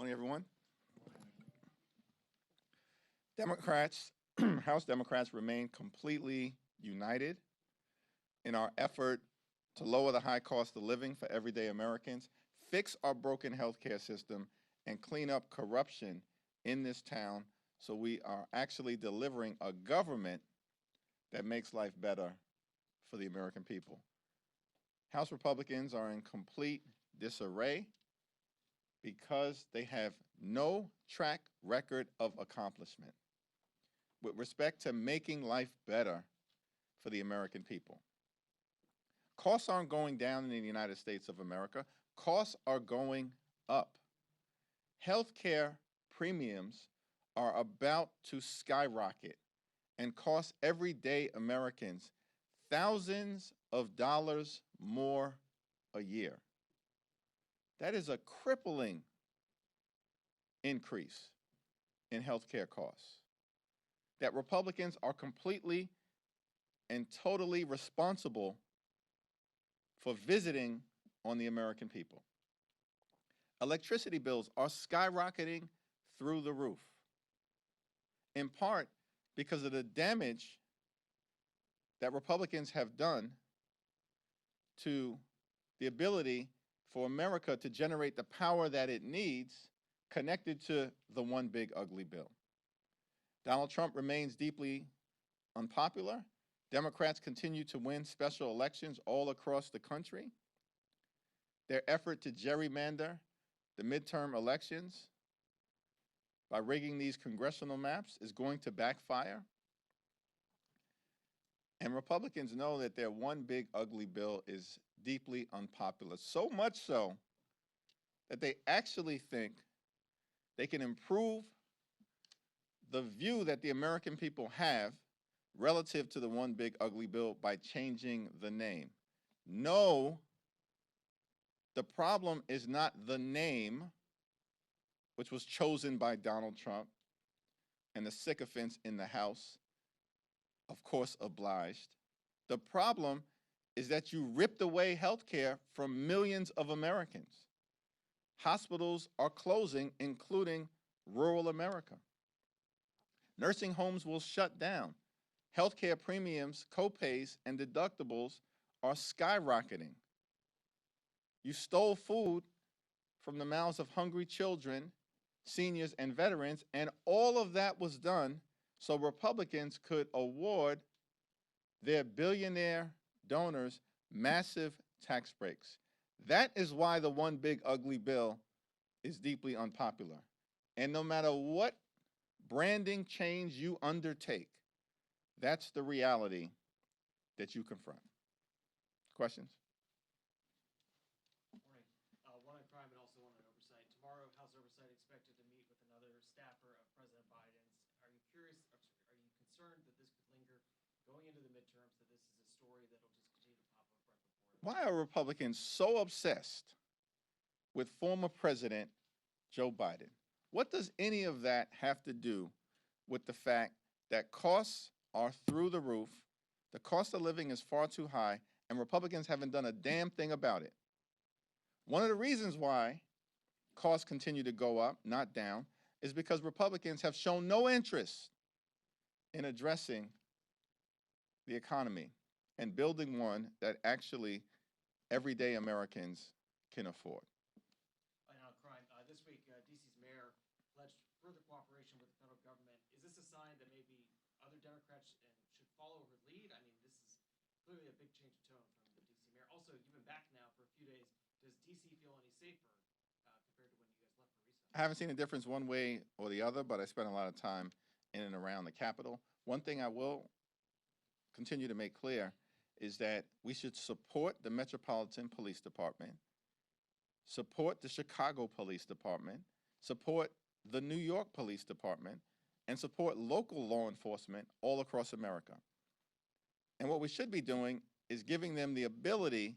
morning, everyone. Democrats, House Democrats remain completely united in our effort to lower the high cost of living for everyday Americans, fix our broken healthcare system, and clean up corruption in this town so we are actually delivering a government that makes life better for the American people. House Republicans are in complete disarray because they have no track record of accomplishment with respect to making life better for the American people. Costs aren't going down in the United States of America. Costs are going up. Healthcare premiums are about to skyrocket and cost everyday Americans thousands of dollars more a year. That is a crippling increase in healthcare costs that Republicans are completely and totally responsible for visiting on the American people. Electricity bills are skyrocketing through the roof, in part because of the damage that Republicans have done to the ability for America to generate the power that it needs connected to the one big ugly bill. Donald Trump remains deeply unpopular. Democrats continue to win special elections all across the country. Their effort to gerrymander the midterm elections by rigging these congressional maps is going to backfire. And Republicans know that their one big ugly bill is deeply unpopular, so much so that they actually think they can improve the view that the American people have relative to the one big ugly bill by changing the name. No, the problem is not the name, which was chosen by Donald Trump and the sycophants in the House, of course, obliged. The problem is that you ripped away health care from millions of Americans. Hospitals are closing, including rural America. Nursing homes will shut down. Healthcare premiums, copays, and deductibles are skyrocketing. You stole food from the mouths of hungry children, seniors, and veterans, and all of that was done so Republicans could award their billionaire donors massive tax breaks. That is why the one big ugly bill is deeply unpopular. And no matter what branding change you undertake, that's the reality that you confront. Questions? Morning. One on crime and also one on oversight. Tomorrow, House Oversight expected to meet with another staffer of President Biden's. Are you concerned that this could linger going into the midterms, that this is a story that will just continue to pop up right before? Why are Republicans so obsessed with former President Joe Biden? What does any of that have to do with the fact that costs are through the roof, the cost of living is far too high, and Republicans haven't done a damn thing about it? One of the reasons why costs continue to go up, not down, is because Republicans have shown no interest in addressing the economy and building one that actually everyday Americans can afford. And on crime, this week, D.C.'s mayor pledged further cooperation with the federal government. Is this a sign that maybe other Democrats should follow her lead? I mean, this is clearly a big change of tone from the D.C. mayor. Also, you've been back now for a few days. Does D.C. feel any safer compared to when you guys left for recess? I haven't seen a difference one way or the other, but I spent a lot of time in and around the Capitol. One thing I will continue to make clear is that we should support the Metropolitan Police Department, support the Chicago Police Department, support the New York Police Department, and support local law enforcement all across America. And what we should be doing is giving them the ability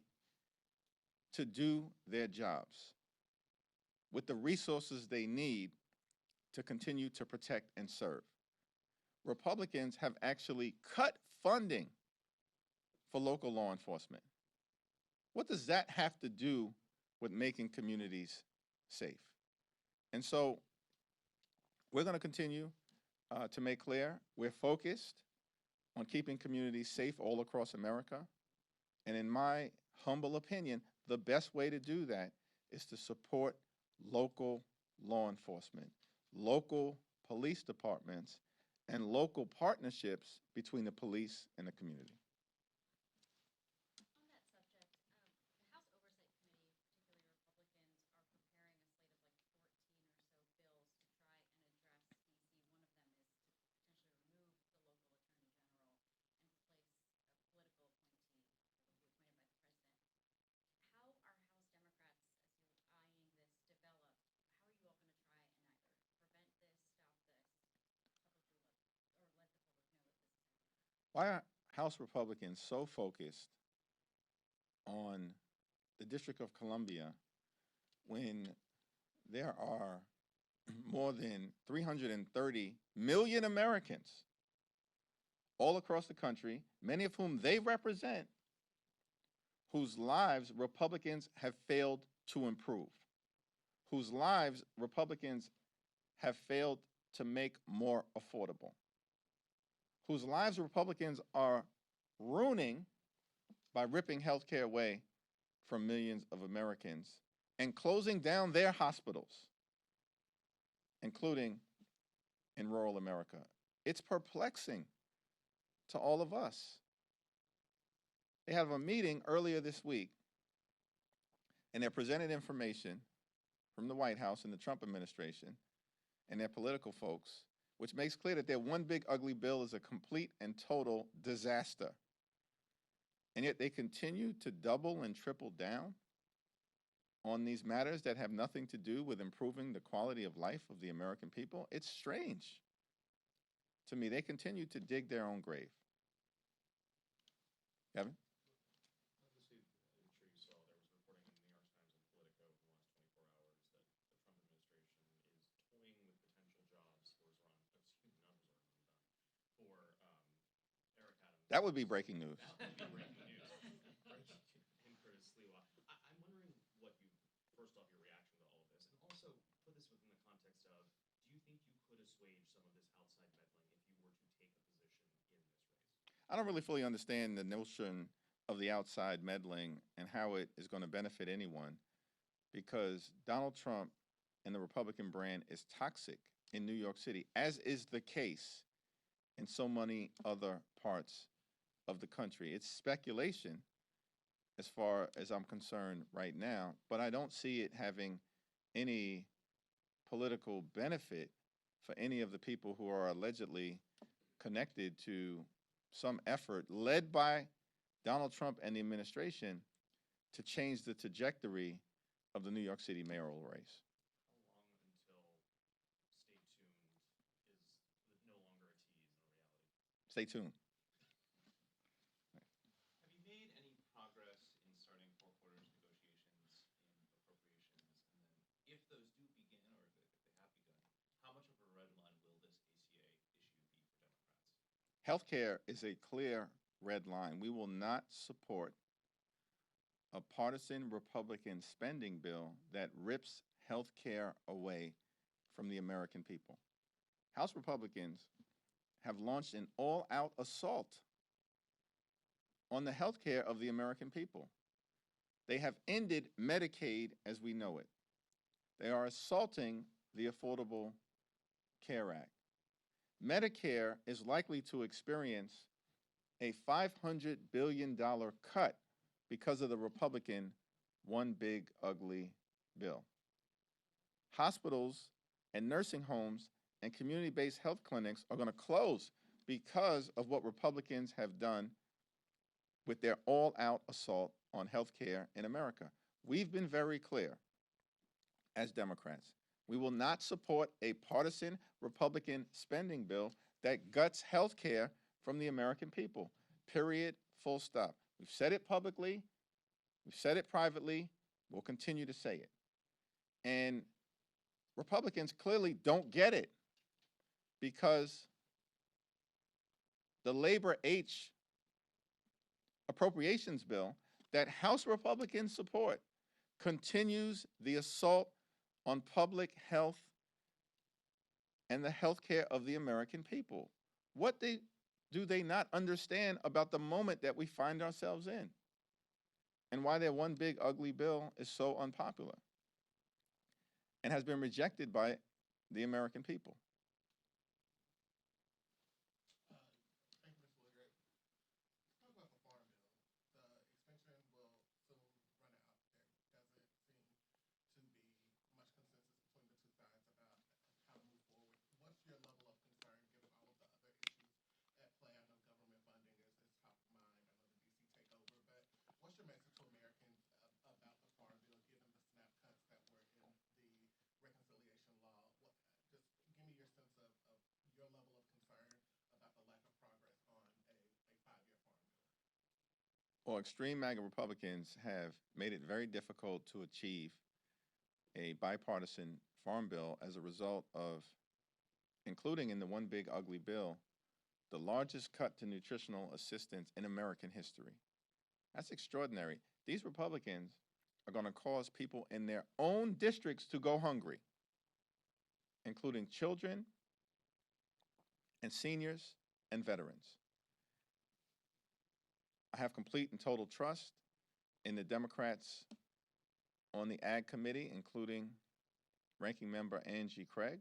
to do their jobs with the resources they need to continue to protect and serve. Republicans have actually cut funding for local law enforcement. What does that have to do with making communities safe? And so we're going to continue to make clear we're focused on keeping communities safe all across America. And in my humble opinion, the best way to do that is to support local law enforcement, local police departments, and local partnerships between the police and the community. Why are House Republicans so focused on the District of Columbia when there are more than 330 million Americans all across the country, many of whom they represent, whose lives Republicans have failed to improve, whose lives Republicans have failed to make more affordable, whose lives Republicans are ruining by ripping health care away from millions of Americans and closing down their hospitals, including in rural America. It's perplexing to all of us. They have a meeting earlier this week, and they're presented information from the White House and the Trump administration and their political folks, which makes clear that their one big ugly bill is a complete and total disaster. And yet they continue to double and triple down on these matters that have nothing to do with improving the quality of life of the American people. It's strange to me. They continue to dig their own grave. Kevin? That would be breaking news. That would be breaking news. And Curtis Sliwa, I'm wondering what you, first off, your reaction to all of this, and also put this within the context of, do you think you could assuage some of this outside meddling if you were to take a position in this race? I don't really fully understand the notion of the outside meddling and how it is going to benefit anyone, because Donald Trump and the Republican brand is toxic in New York City, as is the case in so many other parts of the country. It's speculation as far as I'm concerned right now, but I don't see it having any political benefit for any of the people who are allegedly connected to some effort led by Donald Trump and the administration to change the trajectory of the New York City mayoral race. How long until stay tuned is no longer a tease and a reality? Stay tuned. Have you made any progress in starting four quarters negotiations in appropriations? And then if those do begin, or if they have begun, how much of a red line will this ACA issue be for Democrats? Healthcare is a clear red line. We will not support a partisan Republican spending bill that rips healthcare away from the American people. House Republicans have launched an all-out assault on the health care of the American people. They have ended Medicaid as we know it. They are assaulting the Affordable Care Act. Medicare is likely to experience a $500 billion cut because of the Republican one big ugly bill. Hospitals and nursing homes and community-based health clinics are going to close because of what Republicans have done with their all-out assault on health care in America. We've been very clear as Democrats. We will not support a partisan Republican spending bill that guts health care from the American people. Period, full stop. We've said it publicly, we've said it privately, we'll continue to say it. And Republicans clearly don't get it, because the Labor H appropriations bill that House Republicans support continues the assault on public health and the health care of the American people. What do they not understand about the moment that we find ourselves in and why their one big ugly bill is so unpopular and has been rejected by the American people? Thank you, Mr. Woodrick. Let's talk about the farm bill. The extension will soon run out. There doesn't seem to be much consensus between the two sides about how to move forward. What's your level of concern given all of the other issues at play? I know government funding is top of mind. I know the DC takeover, but what's your message to Americans about the farm bill given the snap cuts that were in the reconciliation law? Just give me your sense of your level of concern about the lack of progress on a 5-year farm bill. Well, extreme MAGA Republicans have made it very difficult to achieve a bipartisan farm bill as a result of including in the one big ugly bill the largest cut to nutritional assistance in American history. That's extraordinary. These Republicans are going to cause people in their own districts to go hungry, including children and seniors and veterans. I have complete and total trust in the Democrats on the Ag Committee, including Ranking Member Angie Craig,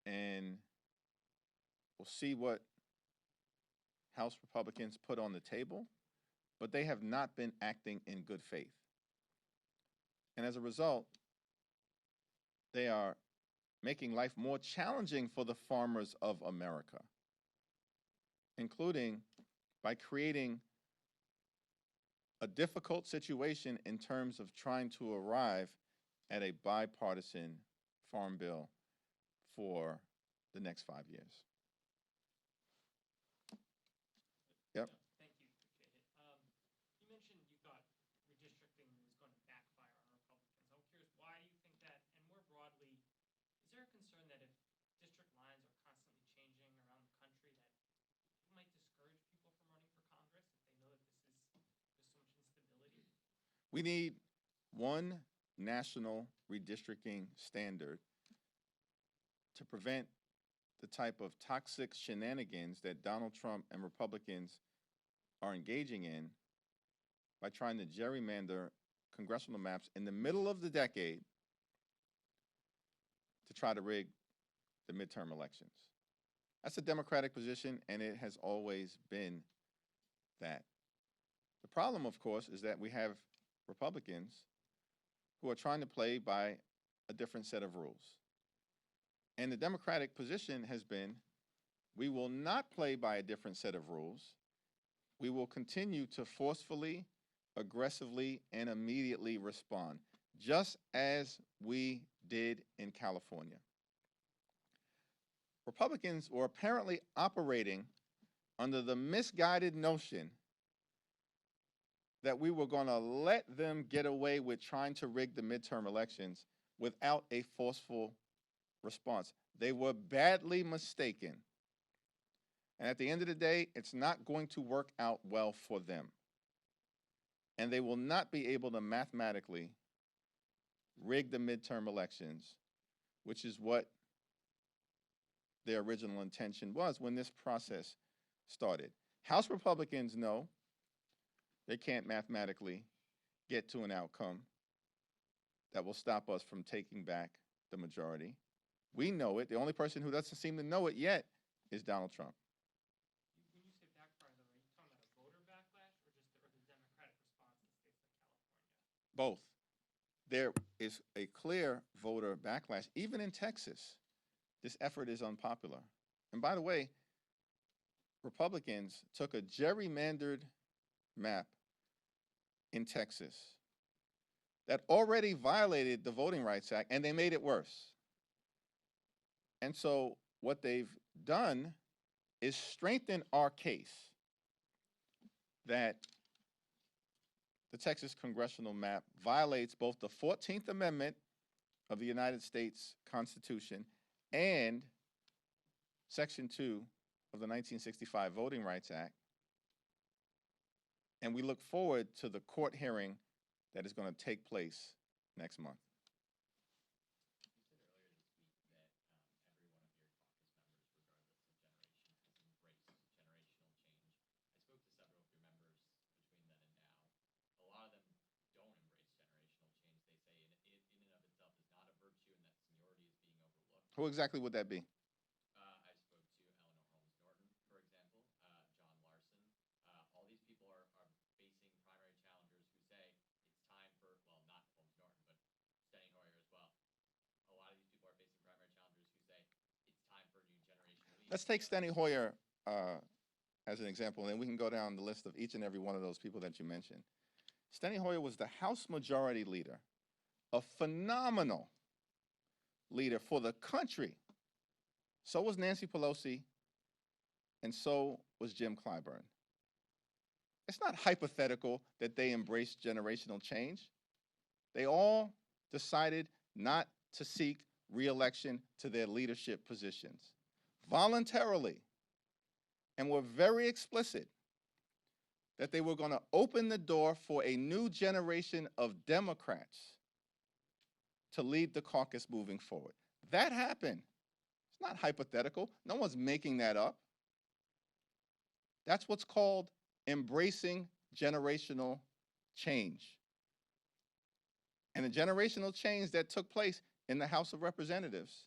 and we'll see what House Republicans put on the table, but they have not been acting in good faith. And as a result, they are making life more challenging for the farmers of America, including by creating a difficult situation in terms of trying to arrive at a bipartisan farm bill for the next 5 years. Yep. Thank you, appreciate it. You mentioned you thought redistricting was going to backfire on Republicans. I'm curious, why do you think that? And more broadly, is there a concern that if district lines are constantly changing around the country, that it might discourage people from running for Congress if they know that there's so much instability? We need one national redistricting standard to prevent the type of toxic shenanigans that Donald Trump and Republicans are engaging in by trying to gerrymander congressional maps in the middle of the decade to try to rig the midterm elections. That's a Democratic position, and it has always been that. The problem, of course, is that we have Republicans who are trying to play by a different set of rules. And the Democratic position has been, we will not play by a different set of rules. We will continue to forcefully, aggressively, and immediately respond, just as we did in California. Republicans were apparently operating under the misguided notion that we were going to let them get away with trying to rig the midterm elections without a forceful response. They were badly mistaken. And at the end of the day, it's not going to work out well for them. And they will not be able to mathematically rig the midterm elections, which is what their original intention was when this process started. House Republicans know they can't mathematically get to an outcome that will stop us from taking back the majority. We know it. The only person who doesn't seem to know it yet is Donald Trump. When you say backfire, though, are you talking about a voter backlash or just the Democratic response in states like California? Both. There is a clear voter backlash. Even in Texas, this effort is unpopular. And by the way, Republicans took a gerrymandered map in Texas that already violated the Voting Rights Act, and they made it worse. And so what they've done is strengthen our case that the Texas congressional map violates both the 14th Amendment of the United States Constitution and Section 2 of the 1965 Voting Rights Act. And we look forward to the court hearing that is going to take place next month. Who exactly would that be? I spoke to Eleanor Holmes Norton, for example, John Larson. All these people are facing primary challengers who say it's time for, well, not Holmes Norton, but Steny Hoyer as well. A lot of these people are facing primary challengers who say it's time for a new generation of leaders. Let's take Steny Hoyer as an example, and then we can go down the list of each and every one of those people that you mentioned. Steny Hoyer was the House Majority Leader, a phenomenal leader for the country. So was Nancy Pelosi, and so was Jim Clyburn. It's not hypothetical that they embraced generational change. They all decided not to seek re-election to their leadership positions voluntarily, and were very explicit that they were going to open the door for a new generation of Democrats to lead the caucus moving forward. That happened. It's not hypothetical. No one's making that up. That's what's called embracing generational change. And the generational change that took place in the House of Representatives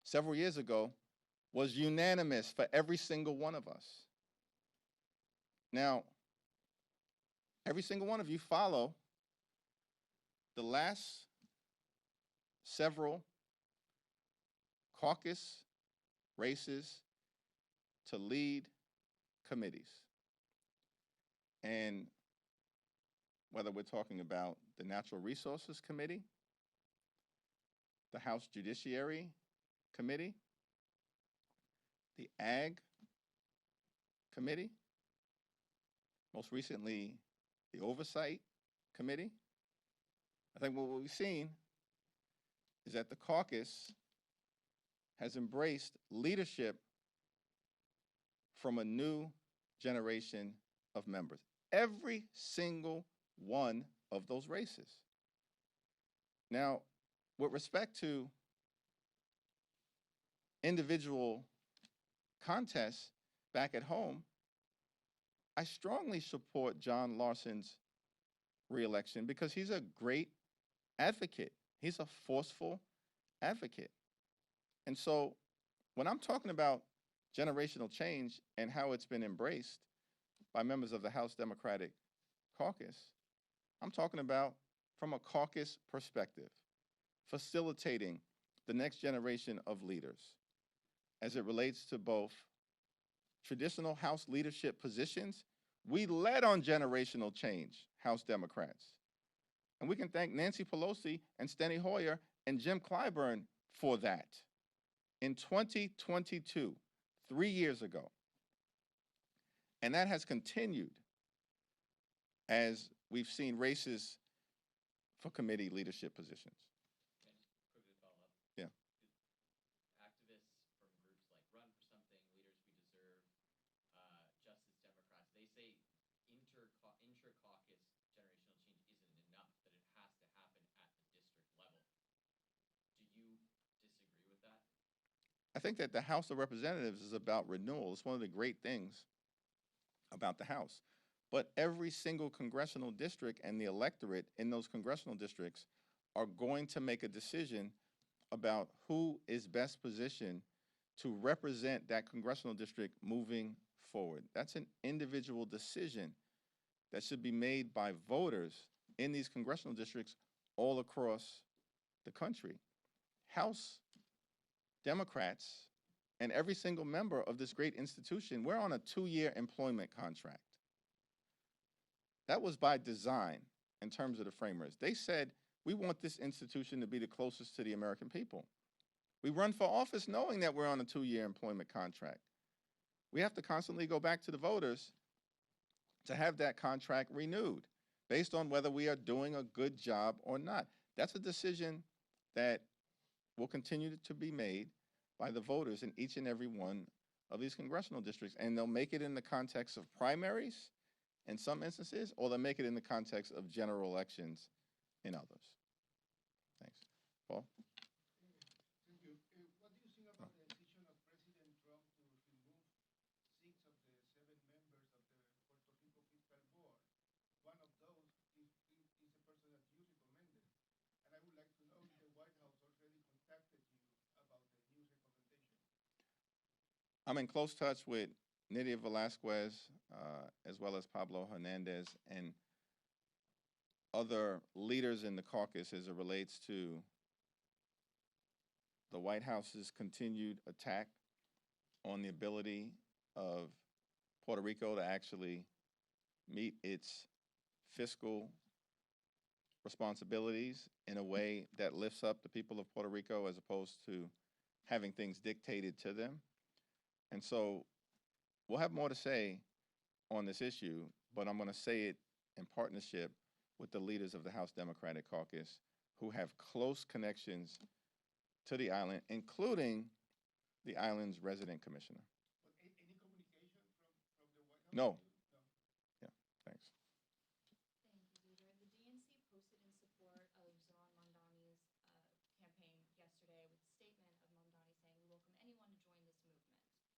several years ago was unanimous for every single one of us. Now, every single one of you follow the last several caucus races to lead committees. And whether we're talking about the Natural Resources Committee, the House Judiciary Committee, the Ag Committee, most recently the Oversight Committee, I think what we've seen is that the caucus has embraced leadership from a new generation of members. Every single one of those races. Now, with respect to individual contests back at home, I strongly support John Larson's re-election because he's a great advocate. He's a forceful advocate. And so when I'm talking about generational change and how it's been embraced by members of the House Democratic Caucus, I'm talking about from a caucus perspective, facilitating the next generation of leaders as it relates to both traditional House leadership positions. We led on generational change, House Democrats. And we can thank Nancy Pelosi and Steny Hoyer and Jim Clyburn for that. In 2022, 3 years ago. And that has continued as we've seen races for committee leadership positions. Can I just quickly follow up? Yeah. Activists from groups like Run for Something, Leaders We Deserve, Justice Democrats, they say inter-caucus generational change isn't enough, that it has to happen at the district level. Do you disagree with that? I think that the House of Representatives is about renewal. It's one of the great things about the House. But every single congressional district and the electorate in those congressional districts are going to make a decision about who is best positioned to represent that congressional district moving forward. That's an individual decision that should be made by voters in these congressional districts all across the country. House Democrats and every single member of this great institution, we're on a 2-year employment contract. That was by design in terms of the framers. They said, we want this institution to be the closest to the American people. We run for office knowing that we're on a 2-year employment contract. We have to constantly go back to the voters to have that contract renewed based on whether we are doing a good job or not. That's a decision that will continue to be made by the voters in each and every one of these congressional districts. And they'll make it in the context of primaries in some instances, or they'll make it in the context of general elections in others. Thanks. Paul? Thank you. What do you think about the decision of President Trump to remove 6 of the 7 members of the Puerto Rico Fiscal Board? One of those is a person that you recommended. And I would like to know if the White House already contacted you about the new I'm in close touch with Nydia Velasquez, as well as Pablo Hernandez, and other leaders in the caucus as it relates to the White House's continued attack on the ability of Puerto Rico to actually meet its fiscal responsibilities in a way that lifts up the people of Puerto Rico as opposed to having things dictated to them. And so we'll have more to say on this issue, but I'm going to say it in partnership with the leaders of the House Democratic Caucus who have close connections to the island, including the island's resident commissioner. But any communication from the White House? No. Yeah, thanks. Thank you, Leader. The DNC posted in support of Zoran Mondani's campaign yesterday with a statement of Mondani saying, "We welcome anyone to join this movement."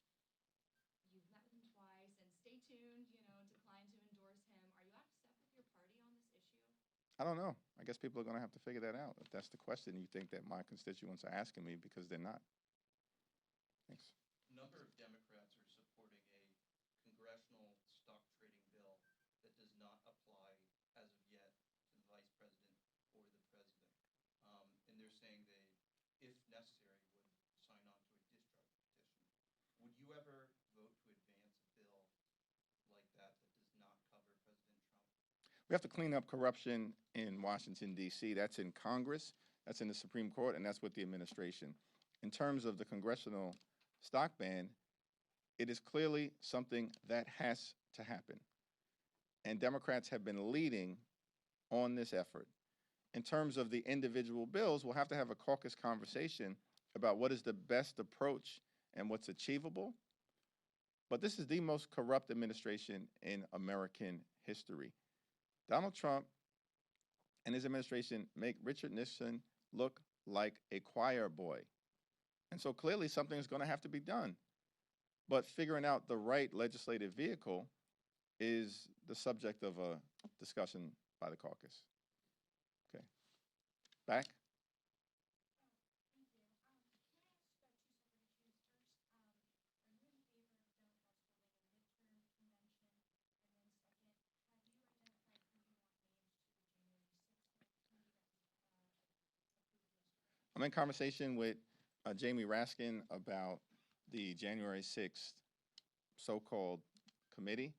You've met with him twice, and stay tuned, declined to endorse him. Are you out of step with your party on this issue? I don't know. I guess people are going to have to figure that out. If that's the question you think that my constituents are asking me, because they're not. Thanks. A number of Democrats are supporting a congressional stock trading bill that does not apply as of yet to the vice president or the president. And they're saying they, if necessary, would sign on to a discharge petition. Would you ever vote to advance a bill like that that does not cover President Trump? We have to clean up corruption in Washington, D.C. That's in Congress, that's in the Supreme Court, and that's with the administration. In terms of the congressional stock ban, it is clearly something that has to happen. And Democrats have been leading on this effort. In terms of the individual bills, we'll have to have a caucus conversation about what is the best approach and what's achievable. But this is the most corrupt administration in American history. Donald Trump and his administration make Richard Nixon look like a choir boy. And so clearly something is going to have to be done. But figuring out the right legislative vehicle is the subject of a discussion by the caucus. Okay. Back. I'm in conversation with Jamie Raskin about the January 6th so-called committee,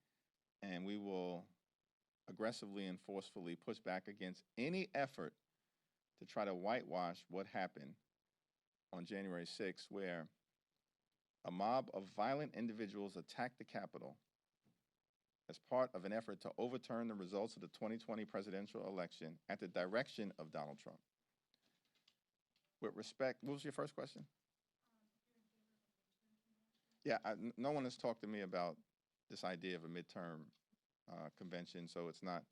and we will aggressively and forcefully push back against any effort to try to whitewash what happened on January 6th, where a mob of violent individuals attacked the Capitol as part of an effort to overturn the results of the 2020 presidential election at the direction of Donald Trump. With respect, what was your first question? Yeah, no one has talked to me about this idea of a midterm convention, so it's not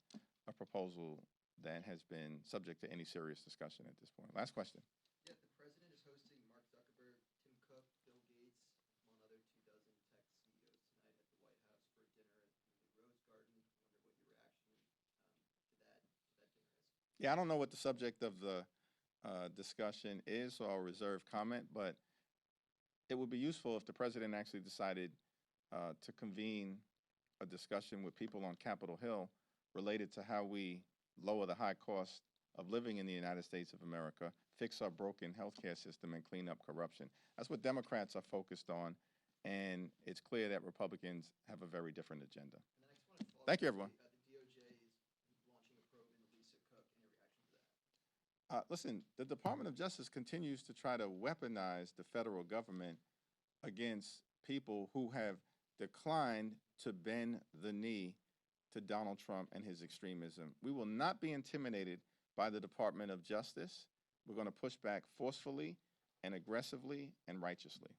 a proposal that has been subject to any serious discussion at this point. Last question. Yeah, the president is hosting Mark Zuckerberg, Tim Cook, Bill Gates, among other 24 tech CEOs tonight at the White House for dinner in the Rose Garden. I wonder what your reaction to that dinner is. Yeah, I don't know what the subject of the discussion is, so I'll reserve comment, but it would be useful if the president actually decided to convene a discussion with people on Capitol Hill related to how we lower the high cost of living in the United States of America, fix our broken healthcare system, and clean up corruption. That's what Democrats are focused on, and it's clear that Republicans have a very different agenda. And then I just want to follow Thank you, up, everyone. the DOJ is launching a probe into Lisa Cook. Any reaction to that? Listen, the Department of Justice continues to try to weaponize the federal government against people who have declined to bend the knee to Donald Trump and his extremism. We will not be intimidated by the Department of Justice. We're going to push back forcefully and aggressively and righteously.